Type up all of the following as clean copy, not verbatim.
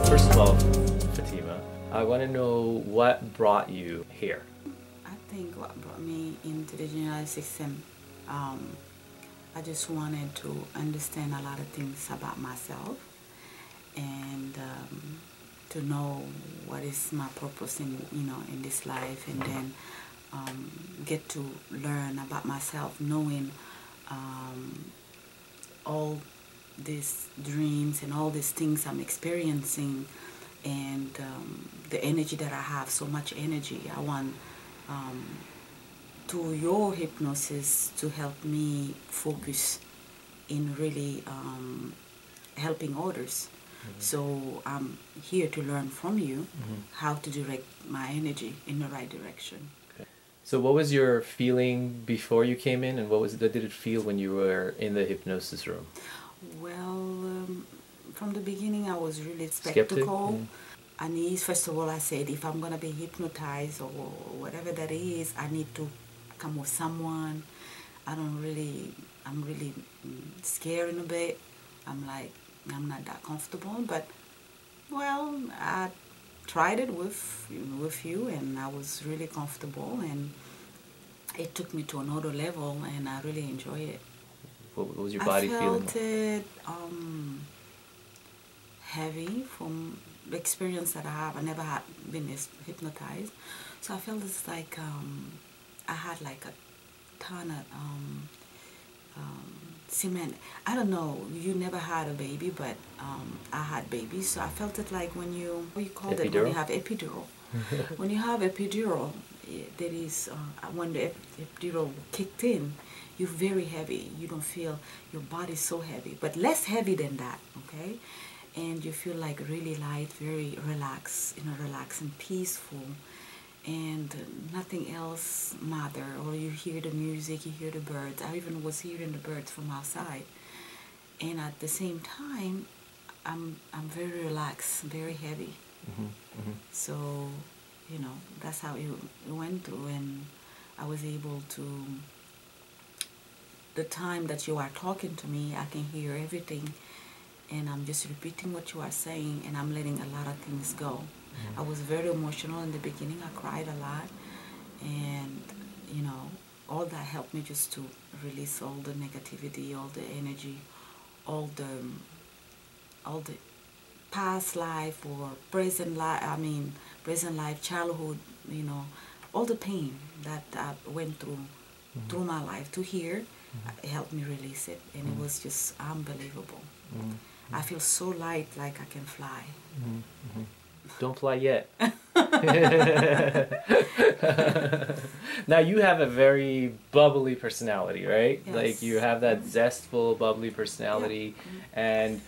First of all, Fatima, I want to know what brought you here. I think what brought me into the general system, um, I just wanted to understand a lot of things about myself and to know what is my purpose in in this life, and then get to learn about myself, knowing um, all these dreams and all these things I'm experiencing, and the energy that I have, so much energy. I want um, to your hypnosis to help me focus in really helping others. So I'm here to learn from you how to direct my energy in the right direction. Okay. So, what was your feeling before you came in, and what did it feel when you were in the hypnosis room? Well, from the beginning, I was really Skeptic? skeptical. I need, first of all, I said, if I'm going to be hypnotized or whatever that is, I need to come with someone. I'm really scared in a bit. I'm like, I'm not that comfortable, but well, I tried it with you, and I was really comfortable, and it took me to another level, and I really enjoy it. What was your I body feeling felt like? it heavy from the experience that I have. I never had been hypnotized, so I felt it's like I had like a ton of cement. I don't know. You never had a baby, but I had babies, so I felt it like when what you call it when you Epidural? have epidural. When you have epidural, there is when the epidural kicked in, you're very heavy. You don't feel your body's so heavy, but less heavy than that. Okay, and you feel like really light, very relaxed, relaxed and peaceful, and nothing else matter. Or you hear the music, you hear the birds. I even was hearing the birds from outside, and at the same time, I'm very relaxed, very heavy. So, that's how it went through, and I was able to. The time that you are talking to me, I can hear everything, and I'm just repeating what you are saying, and I'm letting a lot of things go. I was very emotional in the beginning. I cried a lot, and you know, all that helped me just to release all the negativity, all the energy, all the past life or present life. I mean, present life, childhood. All the pain that I went through my life to here. It helped me release it, and it was just unbelievable. I feel so light, like I can fly. Don't fly yet. Now you have a very bubbly personality, right? Like you Yes. have that zestful, bubbly personality, Yeah. and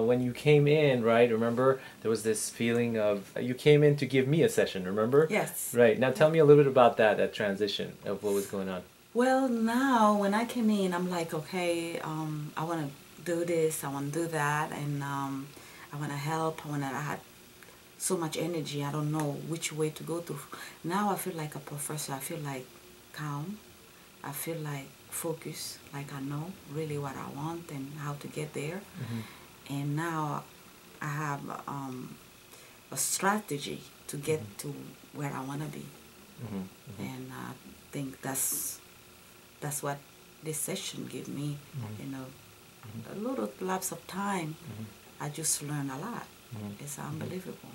when you came in, right? Remember, there was this feeling of you came in to give me a session. Remember? Yes. Right. Now tell me a little bit about that transition of what was going on. Well, now when I came in, I'm like, okay, I want to do this, I want to do that, and I want to help. I had so much energy. I don't know which way to go to. Now I feel like a professor. I feel like calm. I feel like focused. Like I know really what I want and how to get there. And now I have a strategy to get to where I want to be. And I think that's what this session gave me. A little lapse of time. I just learned a lot. It's unbelievable.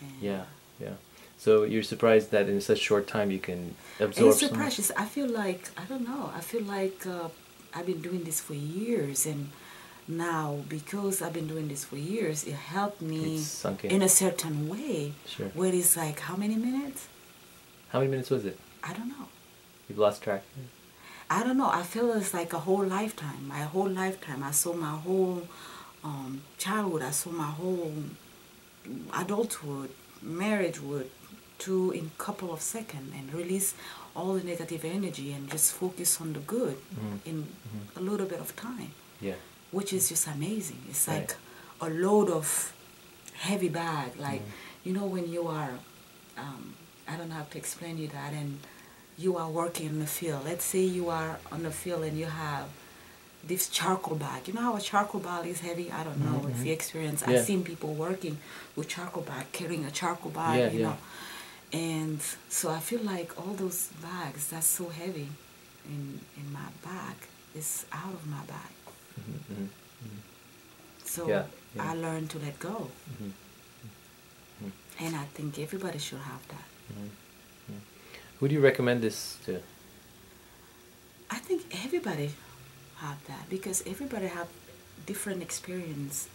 And Yeah, yeah. So you're surprised that in such short time you can absorb it's so much. precious. I feel like, I don't know. I feel like I've been doing this for years, and now because I've been doing this for years, it helped me It's sunk in. in a certain way. Sure. Where it's like, how many minutes? How many minutes was it? I don't know. You've lost track. I don't know. I feel it's like a whole lifetime. My whole lifetime. I saw my whole childhood. I saw my whole adulthood, marriagehood, to in couple of seconds, and release all the negative energy and just focus on the good in a little bit of time, Yeah. which is just amazing. It's Right. like a load of heavy bag. Like, when you are, I don't know how to explain you that, and you are working in the field. Let's say you are on the field and you have this charcoal bag. You know how a charcoal bag is heavy? I don't know if you experience. Yeah. I've seen people working with charcoal bag, carrying a charcoal bag, Yeah, you yeah. know. And so I feel like all those bags that's so heavy in my bag is out of my bag. Mm-hmm. So Yeah, yeah. I learned to let go. Mm-hmm. And I think everybody should have that. Mm-hmm. Who do you recommend this to? I think everybody have that because everybody have different experience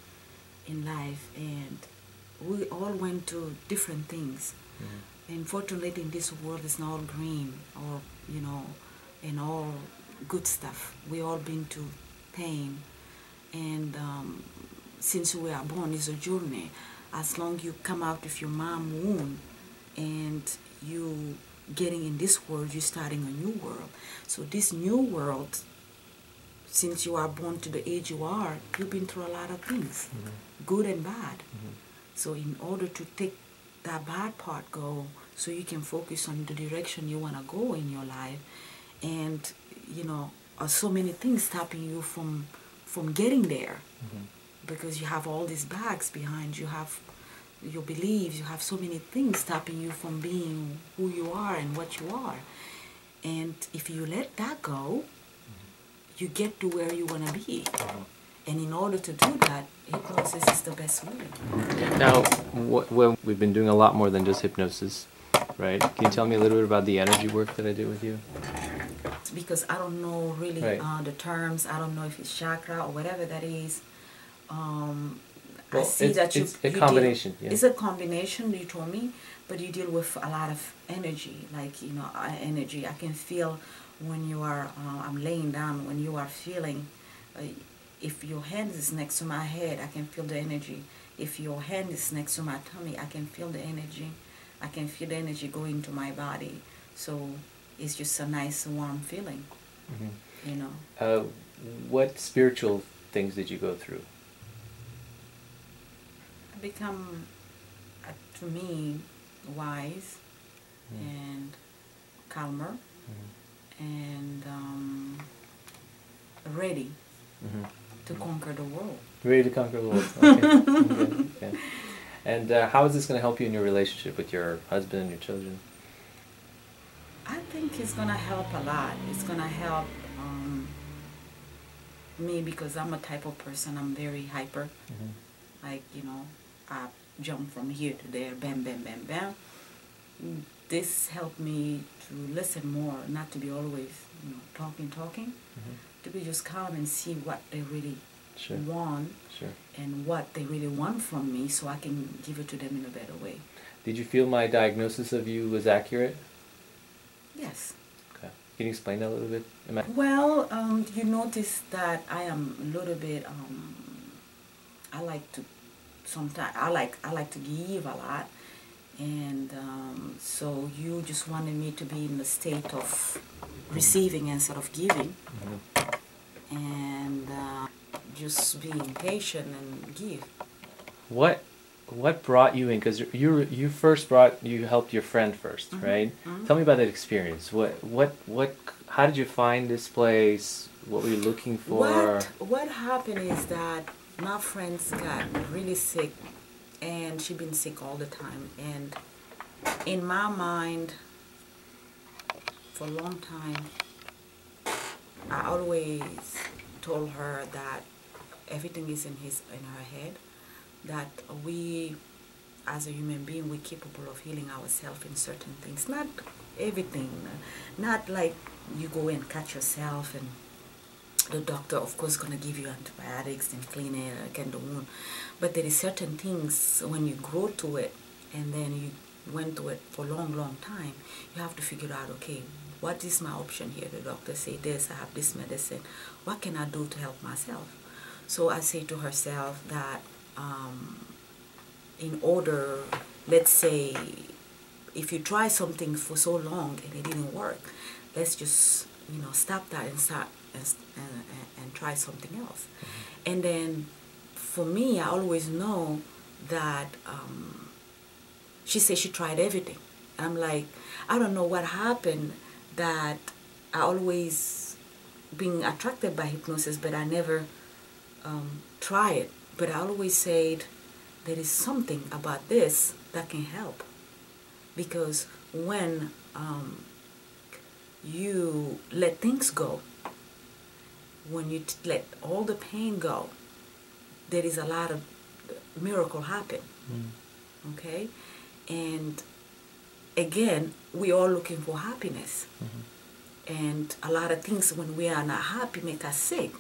in life, and we all went through different things. And fortunately, in this world, it's not all green or and all good stuff. We all been to pain, and since we are born, it's a journey. As long you come out of your mom womb, and you getting in this world, you're starting a new world. So this new world, since you are born to the age you are, you've been through a lot of things, good and bad. So in order to take that bad part go, so you can focus on the direction you want to go in your life, and so many things stopping you from getting there, because you have all these bags behind you, have your beliefs, you have so many things stopping you from being who you are and what you are. And if you let that go, you get to where you want to be. And in order to do that, hypnosis is the best way. Now, well, we've been doing a lot more than just hypnosis, right? Can you tell me a little bit about the energy work that I do with you? Because I don't know really Right. the terms. I don't know if it's chakra or whatever that is. I Well, see that it's a combination. Deal, Yeah. It's a combination, you told me, but you deal with a lot of energy, like, energy. I can feel when you are, I'm laying down, when you are feeling, if your hand is next to my head, I can feel the energy. If your hand is next to my tummy, I can feel the energy. I can feel the energy going to my body. So it's just a nice, warm feeling, What spiritual things did you go through? I become, to me, wise and calmer and ready to conquer the world. Ready to conquer the world. Okay. Okay. And how is this going to help you in your relationship with your husband and your children? I think it's going to help a lot. It's going to help me because I'm a type of person, I'm very hyper. Like, I jump from here to there, bam, bam, bam, bam. This helped me to listen more, not to be always, talking, to be just calm and see what they really want and what they really want from me, so I can give it to them in a better way. Did you feel my diagnosis of you was accurate? Yes. Okay. Can you explain that a little bit? Well, you notice that I am a little bit, I like to, sometimes, I like to give a lot. And so you just wanted me to be in the state of receiving instead of giving. And just being patient and give. What brought you in? Because you helped your friend first, right? Tell me about that experience. How did you find this place? What were you looking for? What happened is that my friends got really sick, and she been sick all the time. And in my mind, for a long time, I always told her that everything is in her head, that we, as a human being, we're capable of healing ourselves in certain things. Not everything. Not like you go and cut yourself and the doctor, of course, going to give you antibiotics and clean it again the wound. But there is certain things, when you grow to it and then you went to it for a long, long time, you have to figure out, okay, what is my option here? The doctor say this, I have this medicine. What can I do to help myself? So I say to herself that in order, let's say, if you try something for so long and it didn't work, let's just, stop that and start and try something else. And then for me, I always know that she said she tried everything. I'm like, I don't know what happened, that I always being attracted by hypnosis, but I never try it. But I always said there is something about this that can help, because when you let things go, when you let all the pain go, there is a lot of miracle happen. Okay, and again, we are looking for happiness, and a lot of things when we are not happy make us sick.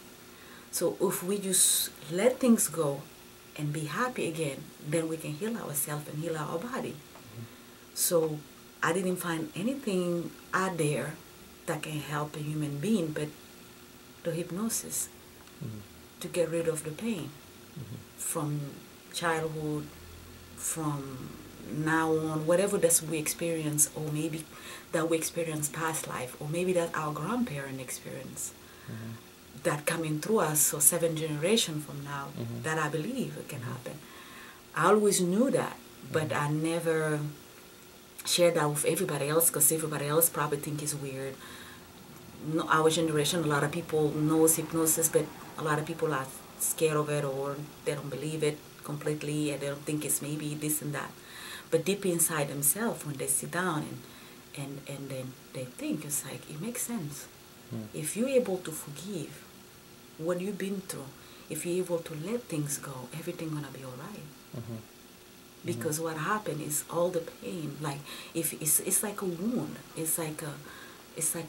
So if we just let things go and be happy again, then we can heal ourselves and heal our body. So I didn't find anything out there that can help a human being but the hypnosis to get rid of the pain from childhood, from now on, whatever that we experience, or maybe that we experience past life, or maybe that our grandparent experience, that coming through us, so 7 generations from now, that I believe it can happen. I always knew that, but I never shared that with everybody else, because everybody else probably think it's weird. No, our generation, a lot of people knows hypnosis, but a lot of people are scared of it, or they don't believe it completely, and they don't think it's maybe this and that. But deep inside themselves, when they sit down and then they think, it's like, it makes sense. If you're able to forgive what you've been through, if you're able to let things go, everything's gonna be all right. Because what happened is all the pain, like if it's like a wound. It's like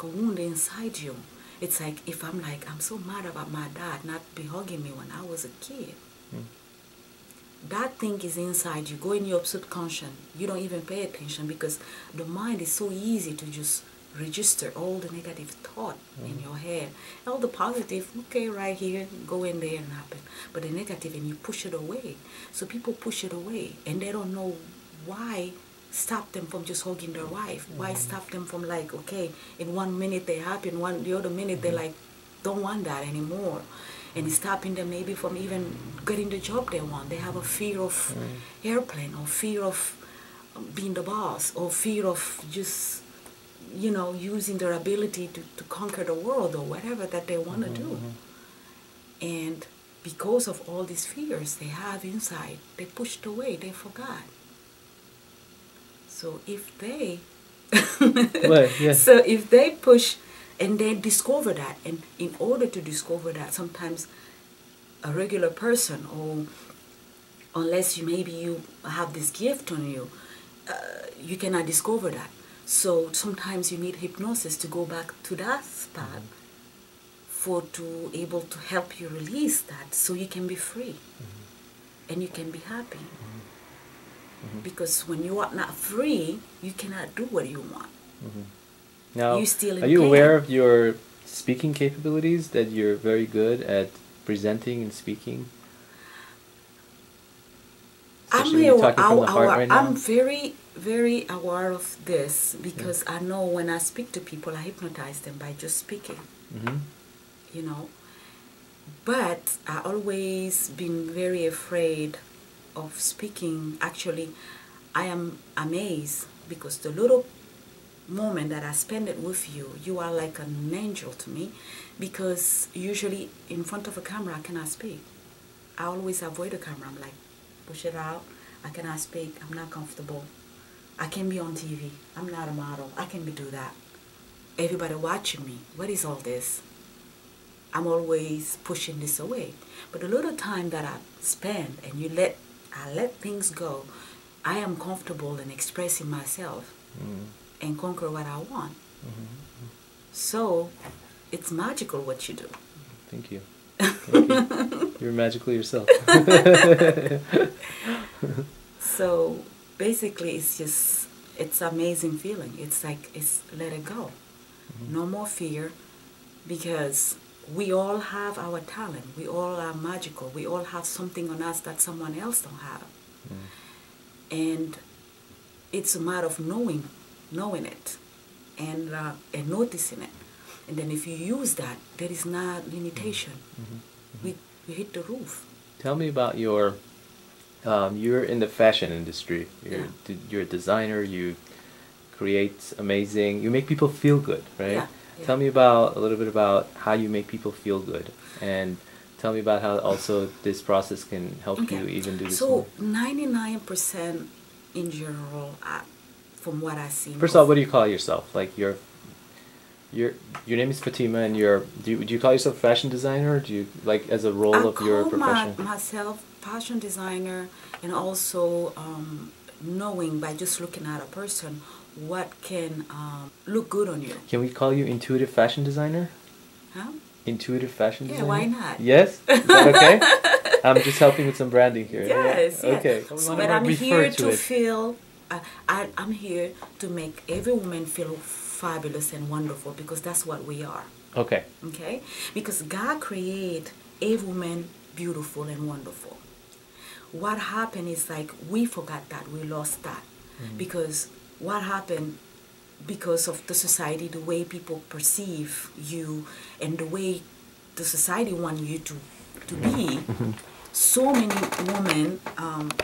a wound inside you. It's like if I'm so mad about my dad not be hugging me when I was a kid. That thing is inside you, go in your subconscious. You don't even pay attention, because the mind is so easy to just register all the negative thought in your head. All the positive, okay, right here, go in there and happen. But the negative, and you push it away. So people push it away, and they don't know why stop them from just hugging their wife. Why stop them from okay, in 1 minute they happy, in the other minute they don't want that anymore. And it's stopping them maybe from even getting the job they want. They have a fear of airplane, or fear of being the boss, or fear of just, using their ability to conquer the world, or whatever that they want to do. And because of all these fears they have inside, they pushed away, they forgot. So if they so if they push and they discover that, and in order to discover that, sometimes a regular person, or unless you have this gift on you, you cannot discover that. So sometimes you need hypnosis to go back to that spot to able to help you release that, so you can be free and you can be happy. Because when you are not free, you cannot do what you want. Now, you still are you aware of your speaking capabilities, that you're very good at presenting and speaking? I'm very, very aware of this, because I know when I speak to people, I hypnotize them by just speaking. But I always been very afraid of speaking. Actually, I am amazed, because the little moment that I spend it with you, you are like an angel to me, because usually in front of a camera I cannot speak. I always avoid the camera. I'm like, push it out. I cannot speak. I'm not comfortable. I can be on TV. I'm not a model. I can do that. Everybody watching me. What is all this? I'm always pushing this away. But the little time that I spend and I let things go, I am comfortable in expressing myself and conquer what I want. So it's magical what you do. Thank you. Thank you. You're magical yourself. So basically it's amazing feeling. It's like, let it go. No more fear, because we all have our talent. We all are magical. We all have something on us that someone else don't have. And it's a matter of knowing it and noticing it. And then if you use that, there is no limitation. We hit the roof. Tell me about your, you're in the fashion industry. You're a designer. You create amazing, you make people feel good, right? Yeah. Tell me about a little bit about how you make people feel good, and tell me about how also this process can help you even do this more. So 99% in general, from what I see. First of all, what do you call yourself? Like your name is Fatima, and do you call yourself a fashion designer, or do you like as a role of your profession? I call myself fashion designer, and also knowing by just looking at a person what can look good on you. Can we call you intuitive fashion designer? Huh? Intuitive fashion designer? Yeah, why not? Yes? Is that okay? I'm just helping with some branding here. Yes, Yeah. yes. Okay. So, but I'm here to feel, I'm here to make every woman feel fabulous and wonderful, because that's what we are. Okay. Okay? Because God created every woman beautiful and wonderful. What happened is like we forgot that, we lost that. Because what happened, because of the society, the way people perceive you and the way the society want you to be, so many women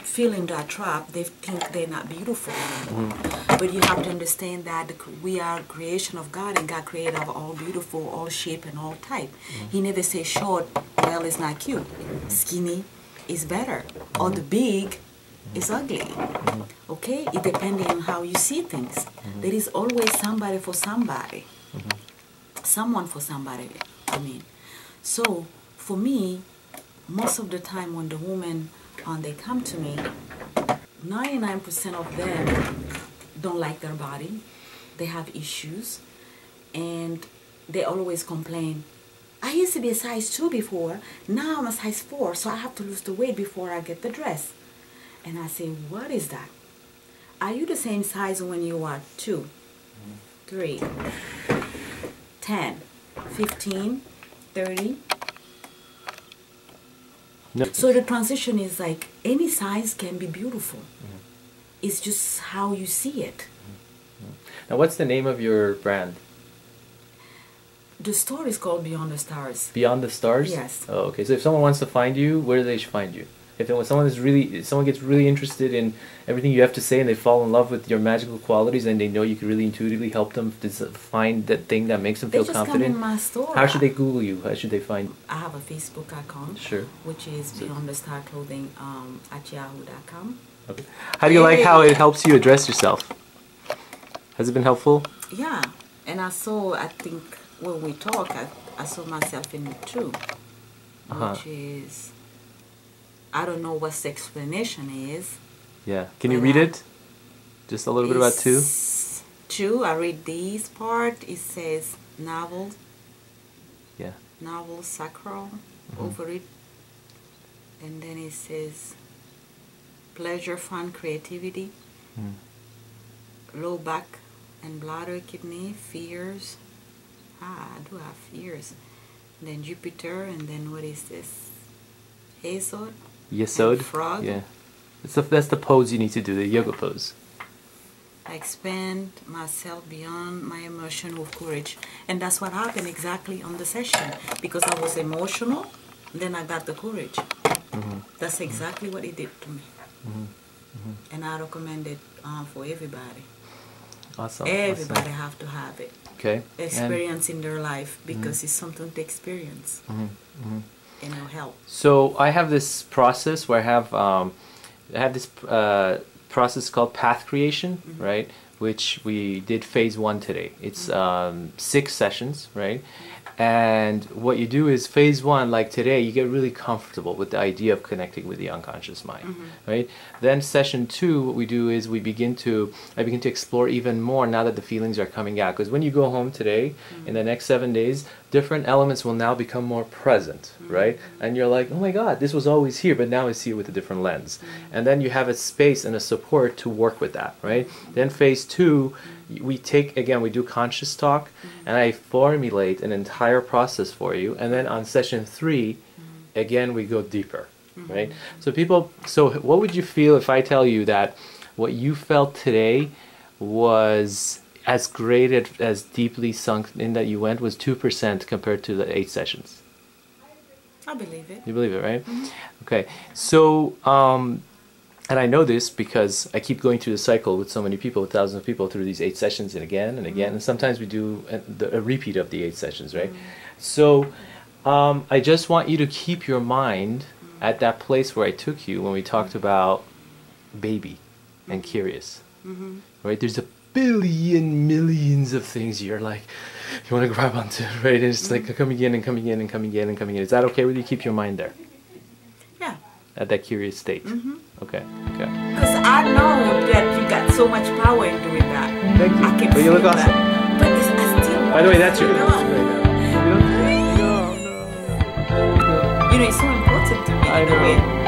feel in that trap. They think they're not beautiful anymore. But you have to understand that we are creation of God, and God created us all beautiful, all shape and all type. He never says short, well, is not cute. Skinny is better. Or the big is ugly. Okay? It depending on how you see things. There is always somebody for somebody. Someone for somebody, I mean. So, for me, most of the time when the women, they come to me, 99% of them don't like their body. They have issues. And they always complain, I used to be a size 2 before, now I'm a size 4, so I have to lose the weight before I get the dress. And I say, what is that? Are you the same size when you are 2, 3, 10, 15, 30? No. So the transition is like any size can be beautiful. It's just how you see it. Now, what's the name of your brand? The store is called Beyond the Stars. Beyond the Stars? Yes. Oh, okay. So if someone wants to find you, where do they find you? If someone gets really interested in everything you have to say, and they fall in love with your magical qualities, and they know you can really intuitively help them find that thing that makes them feel confident. They just come in my store. How should they Google you? How should they find you? I have a Facebook account. Sure. Which is Beyond the Star Clothing at yahoo.com. Okay. How do you like how it helps you address yourself? Has it been helpful? Yeah. And I think when we talk, I saw myself in it too. Which is, I don't know what the explanation is. Yeah. Can you read it? Just a little bit about 2? 2, I read this part. It says novel. Yeah. Novel, sacral, over it. And then it says pleasure, fun, creativity. Low back and bladder, kidney, fears. I do have fears. And then Jupiter, and then what is this? Yesod. Yesod? Frog. Yeah. That's the pose you need to do, the yoga pose. I expand myself beyond my emotion with courage. And that's what happened exactly on the session. Because I was emotional, then I got the courage. That's exactly what it did to me. And I recommend it for everybody. Awesome. Everybody have to have it. Okay. Experience in their life, because it's something to experience. And it'll help. So I have this process where I have this process called path creation, right? Which we did phase 1 today. It's 6 sessions, right? And what you do is phase 1, like today, you get really comfortable with the idea of connecting with the unconscious mind, right? Then session 2, what we do is I begin to explore even more now that the feelings are coming out. Because when you go home today, in the next 7 days, different elements will now become more present, right? And you're like, oh my God, this was always here, but now I see it with a different lens. And then you have a space and a support to work with that, right? Then phase 2, we do conscious talk, and I formulate an entire process for you. And then on session 3, again, we go deeper, right? So what would you feel if I tell you that what you felt today was as great, as deeply sunk in that you went, was 2% compared to the 8 sessions? I believe it. You believe it, right? Okay. So, And I know this because I keep going through the cycle with so many people, with thousands of people, through these 8 sessions and again and again. And sometimes we do a repeat of the 8 sessions, right? So I just want you to keep your mind at that place where I took you when we talked about baby and curious. Right? There's a billion millions of things you're like, you want to grab onto, right? And it's like coming in and coming in and coming in and coming in. Is that okay with you? Keep your mind there. Yeah. At that curious state. Okay. Okay. Because I know that you got so much power in doing that. Thank you. I can But you feel look awesome. that. But it's, I still By the way, that's your. No. No. You know, it's so important to me I in a way. know.